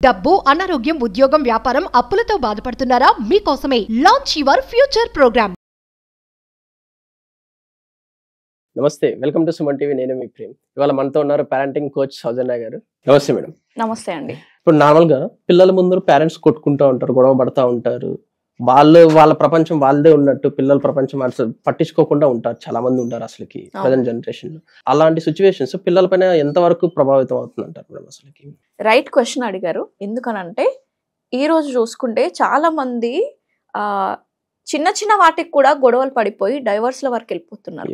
డబ్బు, అనారోగ్యం, ఉద్యోగం, వ్యాపారం, అప్పులతో బాధపడుతున్నారా? మీకోసమే లాంచ్ యువర్ ఫ్యూచర్ ప్రోగ్రామ్. నమస్తే, వెల్కమ్ టు సుమన్ టీవీ. నేను మీ ప్రేమ్. ఇవాళ మనతో ఉన్నారు పేరెంటింగ్ కోచ్ సౌజన్య గారు. నమస్తే మేడం. నమస్తే అండి. ఇప్పుడు నార్మల్ గా పిల్లల ముందు పేరెంట్స్ కొట్టుకుంటూ ఉంటారు, గొడవ పడతా ఉంటారు. వాళ్ళ ప్రపంచం వాళ్ళదే ఉన్నట్టు పిల్లల ప్రపంచం అసలు పట్టించుకోకుండా ఉంటారు. చాలా మంది ఉంటారు అసలుకి ప్రజెంట్ జనరేషన్ లో. అలాంటి సిచ్యువేషన్స్ పిల్లల పైన ఎంత వరకు ప్రభావితం అవుతుందంటారు మేడం? అసలుకి రైట్ క్వశ్చన్ అడిగారు. ఎందుకనంటే ఈ రోజు చూసుకుంటే చాలా మంది చిన్న చిన్న వాటికి కూడా గొడవలు పడిపోయి డైవర్స్ల వరకు వెళ్ళిపోతున్నారు.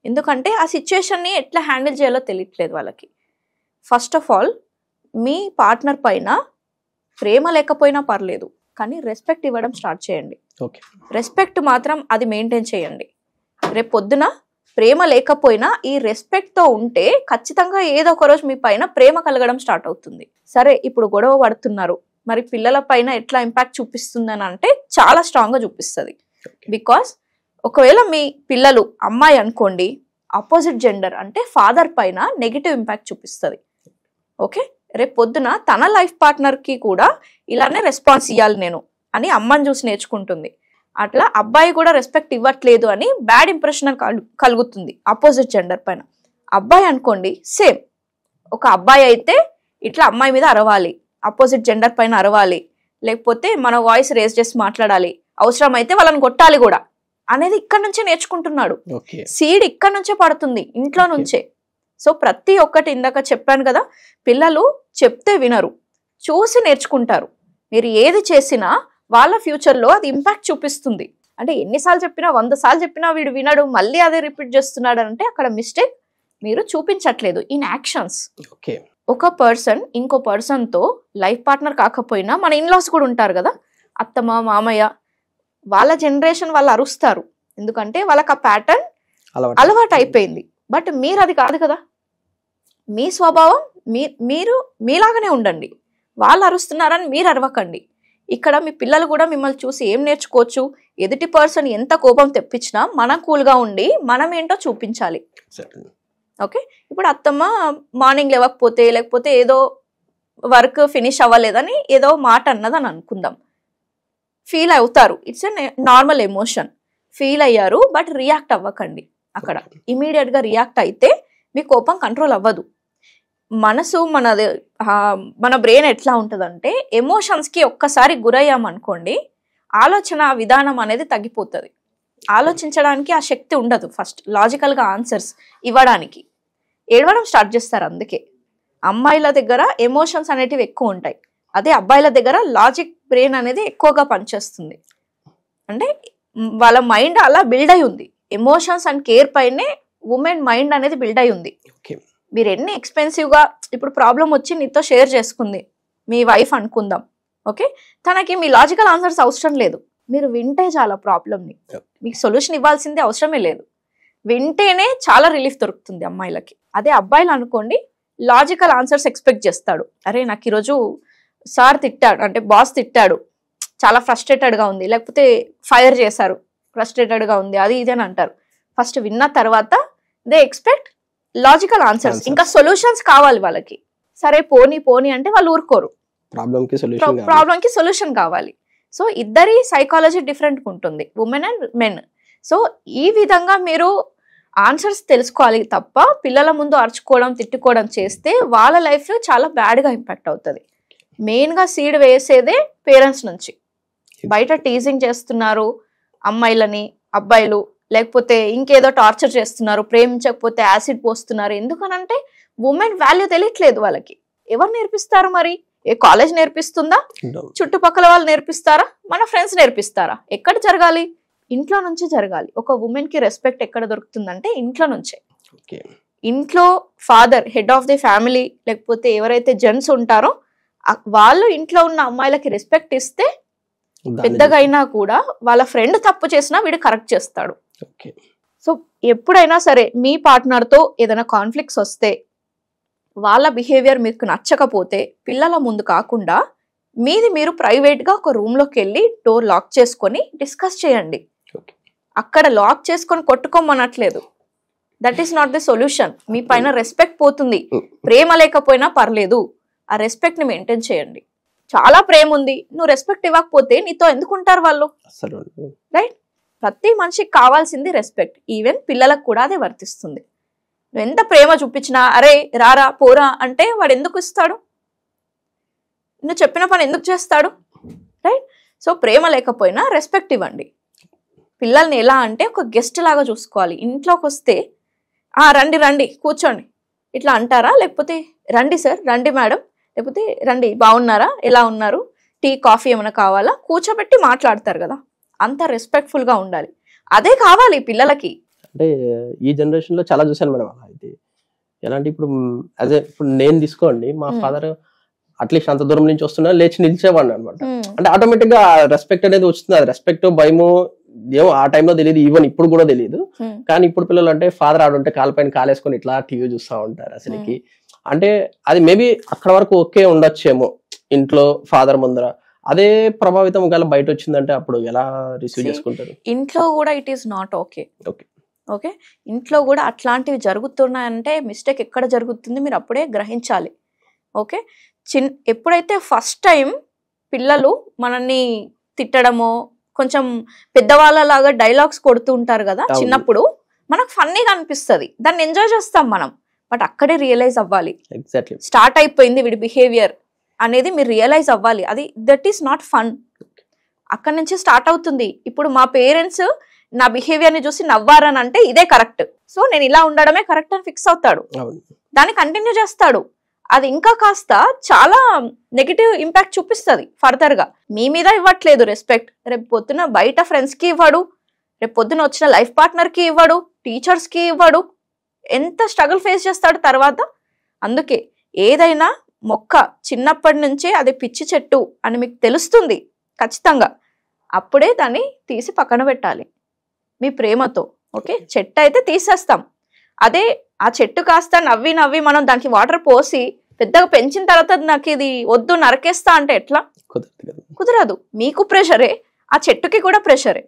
ఎందుకంటే ఆ సిచ్యువేషన్ ని ఎట్లా హ్యాండిల్ చేయాలో తెలియట్లేదు వాళ్ళకి. First of all, me partner పైన ప్రేమ లేకపోయినా పర్లేదు, కానీ రెస్పెక్ట్ ఇవ్వడం స్టార్ట్ చేయండి. రెస్పెక్ట్ మాత్రం అది మెయింటైన్ చేయండి. రేపు పొద్దున ప్రేమ లేకపోయినా ఈ రెస్పెక్ట్ తో ఉంటే ఖచ్చితంగా ఏదో ఒక రోజు మీ పైన ప్రేమ కలగడం స్టార్ట్ అవుతుంది. సరే, ఇప్పుడు గొడవ పడుతున్నారు, మరి పిల్లల పైన ఎట్లా ఇంపాక్ట్ చూపిస్తుంది అని అంటే చాలా స్ట్రాంగ్ గా చూపిస్తుంది. బికాస్ ఒకవేళ మీ పిల్లలు అమ్మాయి అనుకోండి, ఆపోజిట్ జెండర్ అంటే ఫాదర్ పైన నెగిటివ్ ఇంపాక్ట్ చూపిస్తుంది. ఓకే, రేపు పొద్దున తన లైఫ్ పార్ట్నర్ కి కూడా ఇలానే రెస్పాన్స్ ఇవ్వాలి నేను అని అమ్మని చూసి నేర్చుకుంటుంది. అట్లా అబ్బాయి కూడా రెస్పెక్ట్ ఇవ్వట్లేదు అని బ్యాడ్ ఇంప్రెషన్ కలుగుతుంది ఆపోజిట్ జెండర్ పైన. అబ్బాయి అనుకోండి, సేమ్. ఒక అబ్బాయి అయితే ఇట్లా అమ్మాయి మీద అరవాలి, ఆపోజిట్ జెండర్ పైన అరవాలి, లేకపోతే మన వాయిస్ రేస్ చేసి మాట్లాడాలి, అవసరం అయితే వాళ్ళని కొట్టాలి కూడా అనేది ఇక్కడ నుంచే నేర్చుకుంటున్నాడు. సీడ్ ఇక్కడ నుంచే పడుతుంది, ఇంట్లో నుంచే. సో ప్రతి ఒక్కటి ఇందాక చెప్పాను కదా, పిల్లలు చెప్తే వినరు, చూసి నేర్చుకుంటారు. మీరు ఏది చేసినా వాళ్ళ ఫ్యూచర్లో అది ఇంపాక్ట్ చూపిస్తుంది. అంటే ఎన్నిసార్లు చెప్పినా, 100 సార్లు చెప్పినా వీడు వినడు, మళ్ళీ అదే రిపీట్ చేస్తున్నాడు అంటే అక్కడ మిస్టేక్ మీరు చూపించట్లేదు ఇన్ యాక్షన్స్. ఒక పర్సన్ ఇంకో పర్సన్తో లైఫ్ పార్ట్నర్ కాకపోయినా మన ఇన్లాస్ కూడా ఉంటారు కదా, అత్తమ్మ మామయ్య, వాళ్ళ జనరేషన్ వాళ్ళు అరుస్తారు, ఎందుకంటే వాళ్ళకి ఆ ప్యాటర్న్ అలవాటు అయిపోయింది. బట్ మీరు అది కాదు కదా, మీ స్వభావం మీరు మీలాగానే ఉండండి. వాళ్ళు అరుస్తున్నారని మీరు అరవకండి. ఇక్కడ మీ పిల్లలు కూడా మిమ్మల్ని చూసి ఏం నేర్చుకోవచ్చు, ఎదుటి పర్సన్ ఎంత కోపం తెప్పించినా మనం కూల్గా ఉండి మనం ఏంటో చూపించాలి. ఓకే, ఇప్పుడు అత్తమ్మ మార్నింగ్ లేవకపోతే, లేకపోతే ఏదో వర్క్ ఫినిష్ అవ్వలేదని ఏదో మాట అన్నదని అనుకుందాం, ఫీల్ అవుతారు. It's a normal emotion. Feel అయ్యారు, బట్ రియాక్ట్ అవ్వకండి. అక్కడ ఇమీడియట్ గా రియాక్ట్ అయితే మీ కోపం కంట్రోల్ అవ్వదు. మనసు మన బ్రెయిన్ ఎట్లా ఉంటుందంటే, ఎమోషన్స్ కి ఒక్కసారి గురయ్యామనుకోండి, ఆలోచన విధానం అనేది తగ్గిపోతుంది. ఆలోచించడానికి ఆ శక్తి ఉండదు. ఫస్ట్ లాజికల్ గా ఆన్సర్స్ ఇవ్వడానికి ఏడవడం స్టార్ట్ చేస్తారు. అందుకే అమ్మాయిల దగ్గర ఎమోషన్స్ అనేటివి ఎక్కువ ఉంటాయి, అదే అబ్బాయిల దగ్గర లాజిక్ బ్రెయిన్ అనేది ఎక్కువగా పనిచేస్తుంది. అంటే వాళ్ళ మైండ్ అలా బిల్డ్ అయి ఉంది. ఎమోషన్స్ అండ్ కేర్ పైనే ఉమెన్ మైండ్ అనేది బిల్డ్ అయి ఉంది. మీరు ఎన్ని ఎక్స్పెన్సివ్గా, ఇప్పుడు ప్రాబ్లం వచ్చి నీతో షేర్ చేసుకుంది మీ వైఫ్ అనుకుందాం, ఓకే, తనకి మీ లాజికల్ ఆన్సర్స్ అవసరం లేదు, మీరు వింటే చాలా ప్రాబ్లమ్ని, మీకు సొల్యూషన్ ఇవ్వాల్సిందే అవసరమే లేదు. వింటేనే చాలా రిలీఫ్ దొరుకుతుంది అమ్మాయిలకి. అదే అబ్బాయిలు అనుకోండి, లాజికల్ ఆన్సర్స్ ఎక్స్పెక్ట్ చేస్తాడు. అరే నాకు ఈరోజు సార్ తిట్టాడు, అంటే బాస్ తిట్టాడు, చాలా ఫ్రస్ట్రేటెడ్గా ఉంది, లేకపోతే ఫైర్ చేశారు, ఫ్రస్ట్రేటెడ్గా ఉంది, అది ఇది అని అంటారు. ఫస్ట్ విన్న తర్వాత దే ఎక్స్పెక్ట్ లాజికల్ ఆన్సర్స్, ఇంకా సొల్యూషన్స్ కావాలి వాళ్ళకి. సరే పోనీ పోనీ అంటే వాళ్ళు ఊరుకోరు, ప్రాబ్లం కి సొల్యూషన్ కావాలి. సో ఇద్దరి సైకాలజీ డిఫరెంట్ ఉంటుంది, ఉమెన్ అండ్ మెన్. సో ఈ విధంగా మీరు ఆన్సర్స్ తెలుసుకోవాలి తప్ప పిల్లల ముందు అరుచుకోవడం, తిట్టుకోవడం చేస్తే వాళ్ళ లైఫ్ చాలా బ్యాడ్గా ఇంపాక్ట్ అవుతుంది. మెయిన్గా సీడ్ వేసేదే పేరెంట్స్ నుంచి. బయట టీజింగ్ చేస్తున్నారు అమ్మాయిలని అబ్బాయిలు, లేకపోతే ఇంకేదో టార్చర్ చేస్తున్నారు, ప్రేమించకపోతే యాసిడ్ పోస్తున్నారు. ఎందుకనంటే ఉమెన్ వాల్యూ తెలియట్లేదు వాళ్ళకి. ఎవరు నేర్పిస్తారు మరి? ఏ కాలేజ్ నేర్పిస్తుందా? చుట్టుపక్కల వాళ్ళు నేర్పిస్తారా? మన ఫ్రెండ్స్ నేర్పిస్తారా? ఎక్కడ జరగాలి? ఇంట్లో నుంచి జరగాలి. ఒక ఉమెన్ కి రెస్పెక్ట్ ఎక్కడ దొరుకుతుందంటే ఇంట్లో నుంచే. ఇంట్లో father, head of the family, లేకపోతే ఎవరైతే జెంట్స్ ఉంటారో వాళ్ళు ఇంట్లో ఉన్న అమ్మాయిలకి రెస్పెక్ట్ ఇస్తే పెద్దగా అయినా కూడా వాళ్ళ ఫ్రెండ్ తప్పు చేసినా వీడు కరెక్ట్ చేస్తాడు. సో ఎప్పుడైనా సరే మీ పార్ట్నర్తో ఏదైనా కాన్ఫ్లిక్ట్స్ వస్తే, వాళ్ళ బిహేవియర్ మీకు నచ్చకపోతే పిల్లల ముందు కాకుండా మీది మీరు ప్రైవేట్గా ఒక రూమ్లోకి వెళ్ళి డోర్ లాక్ చేసుకొని డిస్కస్ చేయండి. అక్కడ లాక్ చేసుకొని కొట్టుకోమనట్లేదు, that is not the solution. మీ పైన రెస్పెక్ట్ పోతుంది. ప్రేమ లేకపోయినా పర్లేదు, ఆ రెస్పెక్ట్ ని మెయింటైన్ చేయండి. చాలా ప్రేమ ఉంది, నువ్వు రెస్పెక్ట్ ఇవ్వకపోతే నీతో ఎందుకుంటారు వాళ్ళు? అసలు రైట్. ప్రతి మనిషికి కావాల్సింది రెస్పెక్ట్. ఈవెన్ పిల్లలకు కూడా అదే వర్తిస్తుంది. నువ్వు ఎంత ప్రేమ చూపించినా అరే రారా పోరా అంటే వాడు ఎందుకు ఇస్తాడు? నువ్వు చెప్పిన పని ఎందుకు చేస్తాడు? రైట్. సో ప్రేమ లేకపోయినా రెస్పెక్ట్ ఇవ్వండి. పిల్లల్ని ఎలా అంటే ఒక గెస్ట్ లాగా చూసుకోవాలి. ఇంట్లోకి వస్తే రండి రండి కూర్చోండి ఇట్లా అంటారా, లేకపోతే రండి సార్, రండి మేడం, లేకపోతే రండి బాగున్నారా, ఎలా ఉన్నారు, టీ కాఫీ ఏమైనా కావాలా, కూర్చోబెట్టి మాట్లాడతారు కదా. అంత రెస్పెక్ట్ఫుల్గా ఉండాలి. అదే కావాలి పిల్లలకి. అంటే ఈ జనరేషన్ లో చాలా చూసాను మేడం అలా. అయితే ఎలాంటి ఇప్పుడు ఇప్పుడు నేను తీసుకోండి, మా ఫాదర్ అట్లీస్ట్ అంత దూరం నుంచి వస్తున్నా లేచి నిలిచేవాడిని అనమాట. అంటే ఆటోమేటిక్ గా రెస్పెక్ట్ అనేది వస్తుంది. అది రెస్పెక్ట్ భయమో ఏమో ఆ టైంలో తెలియదు, ఈవెన్ ఇప్పుడు కూడా తెలియదు. కానీ ఇప్పుడు పిల్లలు అంటే ఫాదర్ ఆడుంటే కాళ్ళపైన కాలేసుకొని ఇట్లా టీవీ చూస్తూ ఉంటారు అసలుకి. అంటే అది మేబీ అక్కడ వరకు ఓకే ఉండొచ్చేమో ఇంట్లో ఫాదర్ ముందర. అదే ప్రభావితం ఒకవేళ బయట వచ్చిందంటే అప్పుడు ఎలా రిసీవ్ చేసుకుంటారు? ఇంట్లో కూడా it is not okay. Okay, ఇంట్లో కూడా అట్లాంటివి జరుగుతున్నాయంటే మిస్టేక్ ఎక్కడ జరుగుతుంది మీరు అప్పుడే గ్రహించాలి. ఓకే, ఎప్పుడైతే ఫస్ట్ టైం పిల్లలు మనల్ని తిట్టడమో కొంచెం పెద్దవాళ్ళలాగా డైలాగ్స్ కొడుతూ ఉంటారు కదా చిన్నప్పుడు, మనకు ఫన్నీగా అనిపిస్తుంది, దాన్ని ఎంజాయ్ చేస్తాం మనం. బట్ అక్కడే రియలైజ్ అవ్వాలి స్టార్ట్ అయిపోయింది వీడి బిహేవియర్ అనేది, మీరు రియలైజ్ అవ్వాలి. అది దట్ ఈస్ నాట్ ఫన్. అక్కడి నుంచి స్టార్ట్ అవుతుంది. ఇప్పుడు మా పేరెంట్స్ నా బిహేవియర్ ని చూసి నవ్వారని అంటే ఇదే కరెక్ట్, సో నేను ఇలా ఉండడమే కరెక్ట్ అని ఫిక్స్ అవుతాడు, దాన్ని కంటిన్యూ చేస్తాడు. అది ఇంకా కాస్త చాలా నెగిటివ్ ఇంపాక్ట్ చూపిస్తుంది ఫర్దర్ గా. మీ మీద ఇవ్వట్లేదు రెస్పెక్ట్, రేపు పొద్దున బయట ఫ్రెండ్స్ కి ఇవ్వడు, రేపు పొద్దున వచ్చిన లైఫ్ పార్ట్నర్ కి ఇవ్వడు, టీచర్స్ కి ఇవ్వడు, ఎంత స్ట్రగుల్ ఫేస్ చేస్తాడు తర్వాత. అందుకే ఏదైనా మొక్క చిన్నప్పటి నుంచే అది పిచ్చి చెట్టు అని మీకు తెలుస్తుంది ఖచ్చితంగా, అప్పుడే దాన్ని తీసి పక్కన పెట్టాలి మీ ప్రేమతో. ఓకే, చెట్టు అయితే తీసేస్తాం, అదే ఆ చెట్టు కాస్త నవ్వి నవ్వి మనం దానికి వాటర్ పోసి పెద్దగా పెంచిన తర్వాత నాకు ఇది వద్దు నరకేస్తా అంటే ఎట్లా? కుదరదు. మీకు ప్రెషరే, ఆ చెట్టుకి కూడా ప్రెషరే,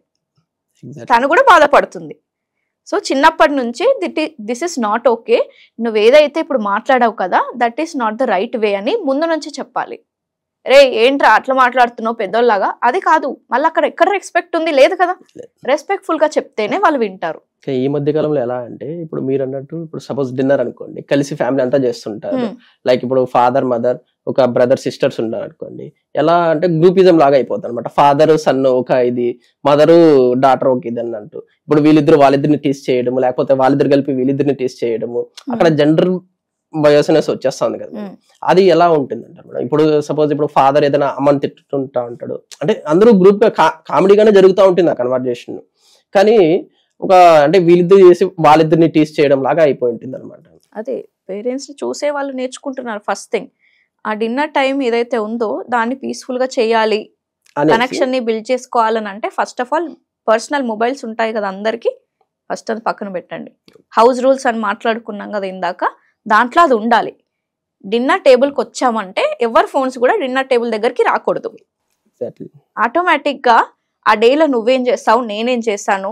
తను కూడా బాధపడుతుంది. సో చిన్నప్పటి నుంచి దిస్ ఇస్ నాట్ ఓకే, నువ్వు ఏదైతే ఇప్పుడు మాట్లాడావు కదా that is not the right way అని ముందు నుంచి చెప్పాలి. రే ఏంట్రా అట్లా మాట్లాడుతున్నావు పెద్దోళ్ళలాగా, అది కాదు. మళ్ళీ అక్కడ ఎక్కడ రెస్పెక్ట్ ఉంది? లేదు కదా. రెస్పెక్ట్ఫుల్ గా చెప్తేనే వాళ్ళు వింటారు. ఈ మధ్య కాలంలో ఎలా అంటే ఇప్పుడు మీరు అన్నట్టు ఇప్పుడు సపోజ్ డిన్నర్ అనుకోండి, కలిసి ఫ్యామిలీ అంతా చేస్తుంటారు. లైక్ ఇప్పుడు ఫాదర్ మదర్ ఒక బ్రదర్ సిస్టర్స్ ఉన్నారు అనుకోండి, ఎలా అంటే గ్రూపిజం లాగా అయిపోతుంది అనమాట. ఫాదర్ సన్ ఒక ఇది, మదరు డాటర్ ఒక ఇది అన్నట్టు. ఇప్పుడు వాళ్ళిద్దరిని టీస్ చేయడము, లేకపోతే వాళ్ళిద్దరు కలిపి వీళ్ళిద్దరిని టీస్ చేయడము, అక్కడ జెండర్ బయోసినెస్ వచ్చేస్తుంది కదా. అది ఎలా ఉంటుంది అంటారు? ఇప్పుడు సపోజ్ ఇప్పుడు ఫాదర్ ఏదైనా అమ్మని తిట్టుకుంటా ఉంటాడు, అంటే అందరూ గ్రూప్ గా కామెడీగానే జరుగుతూ ఉంటుంది ఆ కన్వర్జేషన్, కానీ ఒక అంటే వీళ్ళిద్దరు చేసి వాళ్ళిద్దరిని టీస్ చేయడం లాగా అయిపోయి ఉంటుంది అనమాట. అదే పేరెంట్స్ చూసే వాళ్ళు నేర్చుకుంటున్నారు. ఫస్ట్ థింగ్ ఆ డిన్నర్ టైం ఏదైతే ఉందో దాన్ని పీస్ఫుల్ గా చేయాలి, కనెక్షన్ ని బిల్డ్ చేసుకోవాలని అంటే first of all personal mobiles ఉంటాయి కదా అందరికి, ఫస్ట్ అది పక్కన పెట్టండి. హౌస్ రూల్స్ అని మాట్లాడుకున్నాం కదా ఇందాక, దాంట్లో అది ఉండాలి. డిన్నర్ టేబుల్కి వచ్చామంటే ఎవరి ఫోన్స్ కూడా డిన్నర్ టేబుల్ దగ్గరికి రాకూడదు. ఆటోమేటిక్ గా ఆ డేలో నువ్వేం చేస్తావు నేనేం చేశాను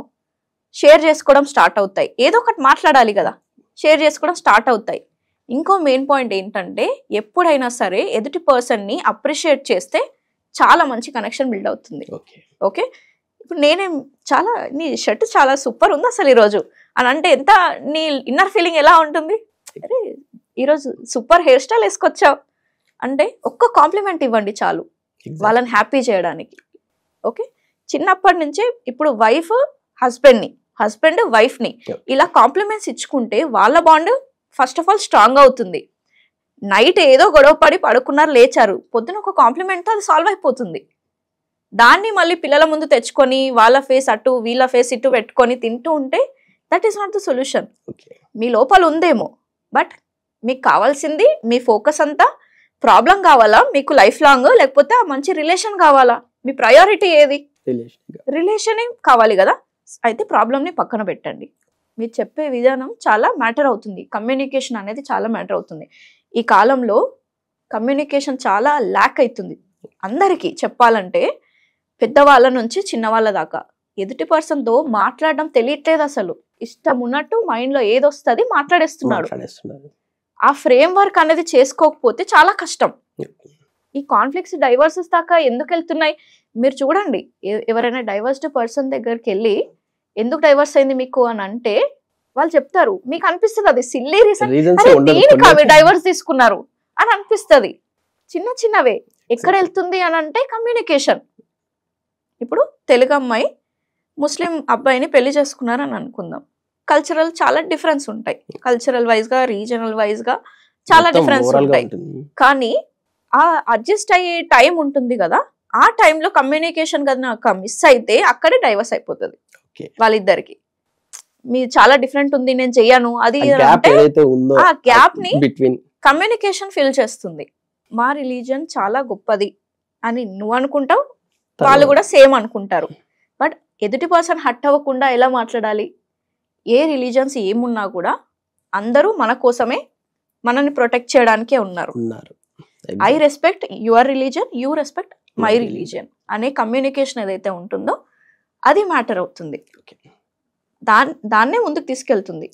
షేర్ చేసుకోవడం స్టార్ట్ అవుతాయి. ఏదో ఒకటి మాట్లాడాలి కదా, షేర్ చేసుకోవడం స్టార్ట్ అవుతాయి. ఇంకో మెయిన్ పాయింట్ ఏంటంటే ఎప్పుడైనా సరే ఎదుటి పర్సన్ ని అప్రిషియేట్ చేస్తే చాలా మంచి కనెక్షన్ బిల్డ్ అవుతుంది. ఓకే, ఇప్పుడు నేనే చాలా నీ షర్ట్ చాలా సూపర్ ఉంది అసలు ఈరోజు అని అంటే ఎంత నీ ఇన్నర్ ఫీలింగ్ ఎలా ఉంటుంది? అరే ఈరోజు సూపర్ హెయిర్ స్టైల్ వేసుకొచ్చావు అంటే ఒక్క కాంప్లిమెంట్ ఇవ్వండి చాలు వాళ్ళని హ్యాపీ చేయడానికి. ఓకే, చిన్నప్పటి నుంచే ఇప్పుడు వైఫ్ హస్బెండ్ వైఫ్ ని ఇలా కాంప్లిమెంట్స్ ఇచ్చుకుంటే వాళ్ళ bond first of all strong అవుతుంది. నైట్ ఏదో గొడవ పడి పడుకున్నారు లేచారు, పొద్దున ఒక కాంప్లిమెంట్తో అది సాల్వ్ అయిపోతుంది. దాన్ని మళ్ళీ పిల్లల ముందు తెచ్చుకొని వాళ్ళ ఫేస్ అటు వీళ్ళ ఫేస్ ఇటు పెట్టుకొని తింటూ ఉంటే that is not the solution. మీ లోపల ఉందేమో, బట్ మీకు కావాల్సింది మీ ఫోకస్ అంతా ప్రాబ్లం కావాలా మీకు లైఫ్ లాంగ్, లేకపోతే మంచి రిలేషన్ కావాలా? మీ ప్రయారిటీ ఏది? రిలేషన్ కావాలి కదా. అయితే ప్రాబ్లమ్ని పక్కన పెట్టండి. మీరు చెప్పే విధానం చాలా మ్యాటర్ అవుతుంది, కమ్యూనికేషన్ అనేది చాలా మ్యాటర్ అవుతుంది. ఈ కాలంలో కమ్యూనికేషన్ చాలా ల్యాక్ అవుతుంది అందరికీ చెప్పాలంటే, పెద్దవాళ్ళ నుంచి చిన్నవాళ్ళ దాకా. ఎదుటి పర్సన్తో మాట్లాడడం తెలియట్లేదు అసలు, ఇష్టం ఉన్నట్టు మైండ్లో ఏదొస్తుంది మాట్లాడేస్తున్నాడు. ఆ ఫ్రేమ్ వర్క్ అనేది చేసుకోకపోతే చాలా కష్టం. ఈ కాన్ఫ్లిక్ట్స్ డైవర్సెస్ దాకా ఎందుకు వెళ్తున్నాయి మీరు చూడండి. ఎవరైనా డైవర్స్డ్ పర్సన్ దగ్గరికి వెళ్ళి ఎందుకు డైవర్స్ అయింది మీకు అని అంటే వాళ్ళు చెప్తారు, మీకు అనిపిస్తుంది అది సిల్లీ రీజన్ డైవర్స్ తీసుకున్నారు అని అనిపిస్తుంది. చిన్న చిన్నవే. ఎక్కడ వెళ్తుంది అని అంటే కమ్యూనికేషన్. ఇప్పుడు తెలుగు అమ్మాయి ముస్లిం అబ్బాయిని పెళ్లి చేసుకున్నారు అని అనుకుందాం. కల్చరల్ చాలా డిఫరెన్స్ ఉంటాయి. కల్చరల్ వైజ్ గా, రీజనల్ వైజ్ గా చాలా డిఫరెన్స్ ఉంటాయి. కానీ ఆ అడ్జస్ట్ అయ్యే టైం ఉంటుంది కదా, ఆ టైంలో కమ్యూనికేషన్ కనుక మిస్ అయితే అక్కడే డైవర్స్ అయిపోతుంది వాళ్ళిద్దరికి. మీరు చాలా డిఫరెంట్ ఉంది, నేను చెయ్యను అది అంటే ఆ గ్యాప్ ని కమ్యూనికేషన్ ఫిల్ చేస్తుంది. మా రిలీజన్ చాలా గొప్పది అని నువ్వు అనుకుంటావు, వాళ్ళు కూడా సేమ్ అనుకుంటారు. బట్ ఎదుటి పర్సన్ హట్ అవ్వకుండా ఎలా మాట్లాడాలి? ఏ రిలీజన్స్ ఏమున్నా కూడా అందరూ మన కోసమే, మనల్ని ప్రొటెక్ట్ చేయడానికే ఉన్నారు. I respect your religion, you respect my religion అనే కమ్యూనికేషన్ ఏదైతే ఉంటుందో అది మ్యాటర్ అవుతుంది. దాన్నే ముందుకు తీసుకెళ్తుంది.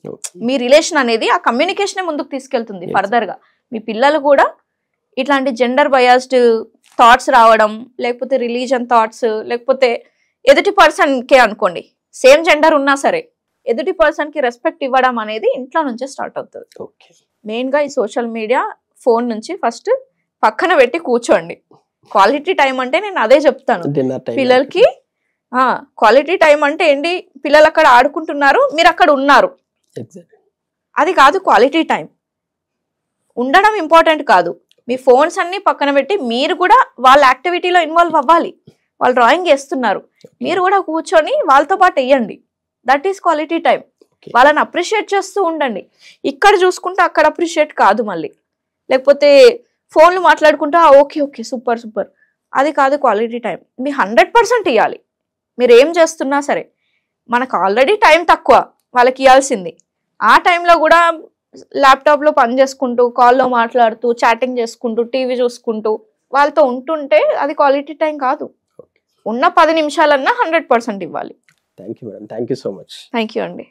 మీ రిలేషన్ అనేది ఆ కమ్యూనికేషన్ ముందుకు తీసుకెళ్తుంది ఫర్దర్ గా. మీ పిల్లలు కూడా ఇట్లాంటి జెండర్ బయాస్డ్ థాట్స్ రావడం, లేకపోతే రిలీజన్ థాట్స్, లేకపోతే ఎదుటి పర్సన్ కే అనుకోండి, సేమ్ జెండర్ ఉన్నా సరే ఎదుటి పర్సన్ కి రెస్పెక్ట్ ఇవ్వడం అనేది ఇంట్లో నుంచే స్టార్ట్ అవుతుంది. మెయిన్ గా ఈ సోషల్ మీడియా, ఫోన్ నుంచి ఫస్ట్ పక్కన పెట్టి కూర్చోండి. క్వాలిటీ టైం అంటే నేను అదే చెప్తాను పిల్లలకి. క్వాలిటీ టైం అంటే ఏంటి? పిల్లలు అక్కడ ఆడుకుంటున్నారు, మీరు అక్కడ ఉన్నారు, అది కాదు క్వాలిటీ టైం. ఉండడం ఇంపార్టెంట్ కాదు. మీ ఫోన్స్ అన్ని పక్కన పెట్టి మీరు కూడా వాళ్ళ యాక్టివిటీలో ఇన్వాల్వ్ అవ్వాలి. వాళ్ళు డ్రాయింగ్ వేస్తున్నారు, మీరు కూడా కూర్చొని వాళ్ళతో పాటు వేయండి. That is quality time. వాళ్ళని అప్రిషియేట్ చేస్తూ ఉండండి. ఇక్కడ చూసుకుంటే అక్కడ అప్రిషియేట్ కాదు మళ్ళీ. లేకపోతే ఫోన్లు మాట్లాడుకుంటా ఓకే ఓకే సూపర్ సూపర్, అది కాదు క్వాలిటీ టైం. మీ 100% ఇవ్వాలి. మీరు ఏం చేస్తున్నా సరే. మనకు ఆల్రెడీ టైం తక్కువ వాళ్ళకి ఇవ్వాల్సింది. ఆ టైంలో కూడా ల్యాప్టాప్లో పని చేసుకుంటూ, కాల్లో మాట్లాడుతూ, చాటింగ్ చేసుకుంటూ, టీవీ చూసుకుంటూ వాళ్ళతో ఉంటుంటే అది క్వాలిటీ టైం కాదు. ఉన్న 10 నిమిషాలన్నా 100% ఇవ్వాలి. Thank you madam, thank you so much. Thank you అండి.